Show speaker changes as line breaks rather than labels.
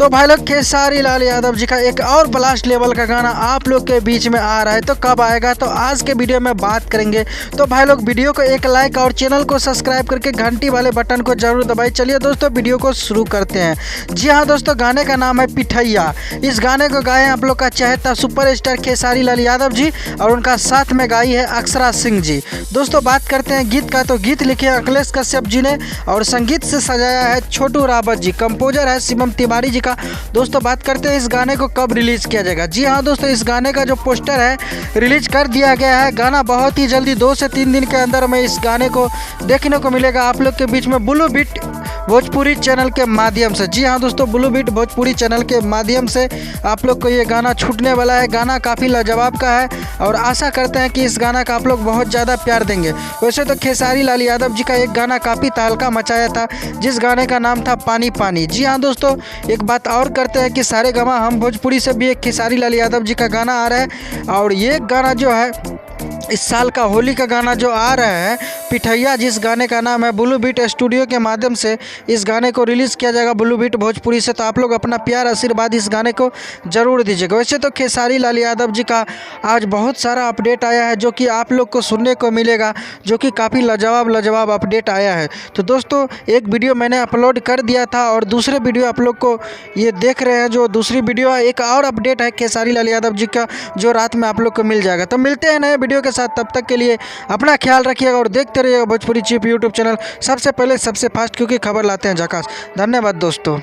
तो भाई लोग खेसारी लाल यादव जी का एक और ब्लास्ट लेवल का गाना आप लोग के बीच में आ रहा है, तो कब आएगा तो आज के वीडियो में बात करेंगे। तो भाई लोग वीडियो को एक लाइक और चैनल को सब्सक्राइब करके घंटी वाले बटन को जरूर दबाइए। चलिए दोस्तों वीडियो को शुरू करते हैं। जी हाँ दोस्तों, गाने का नाम है पिठैया। इस गाने को गाए आप लोग का चहेता सुपरस्टार खेसारी लाल यादव जी और उनका साथ में गाई है अक्षरा सिंह जी। दोस्तों बात करते हैं गीत का, तो गीत लिखे अखिलेश कश्यप जी ने और संगीत से सजाया है छोटू रावत जी, कंपोजर है शिवम तिवारी जी का। दोस्तों बात करते हैं इस गाने को कब रिलीज किया जाएगा। जी हाँ दोस्तों, इस गाने का जो पोस्टर है रिलीज कर दिया गया है। गाना बहुत ही जल्दी 2 से 3 दिन के अंदर में इस गाने को देखने को मिलेगा आप लोग के बीच में ब्लू बीट भोजपुरी चैनल के माध्यम से। जी हाँ दोस्तों, ब्लू बीट भोजपुरी चैनल के माध्यम से आप लोग को ये गाना छूटने वाला है। गाना काफ़ी लाजवाब का है और आशा करते हैं कि इस गाना का आप लोग बहुत ज़्यादा प्यार देंगे। वैसे तो खेसारी लाल यादव जी का एक गाना काफ़ी तहलका मचाया था, जिस गाने का नाम था पानी पानी। जी हाँ दोस्तों, एक बात और करते हैं कि सारे गामा हम भोजपुरी से भी एक खेसारी लाल यादव जी का गाना आ रहा है और ये गाना जो है इस साल का होली का गाना जो आ रहा है पिठैया, जिस गाने का नाम है ब्लू बीट स्टूडियो के माध्यम से इस गाने को रिलीज़ किया जाएगा ब्लू बीट भोजपुरी से। तो आप लोग अपना प्यार आशीर्वाद इस गाने को ज़रूर दीजिएगा। वैसे तो खेसारी लाल यादव जी का आज बहुत सारा अपडेट आया है जो कि आप लोग को सुनने को मिलेगा, जो कि काफ़ी लाजवाब अपडेट आया है। तो दोस्तों एक वीडियो मैंने अपलोड कर दिया था और दूसरे वीडियो आप लोग को ये देख रहे हैं, जो दूसरी वीडियो है एक और अपडेट है खेसारी लाल यादव जी का जो रात में आप लोग को मिल जाएगा। तो मिलते हैं नए वीडियो के साथ, तब तक के लिए अपना ख्याल रखिएगा और देखते रहिएगा भोजपुरी चिप यूट्यूब चैनल, सबसे पहले सबसे फास्ट, क्योंकि खबर लाते हैं झकास। धन्यवाद दोस्तों।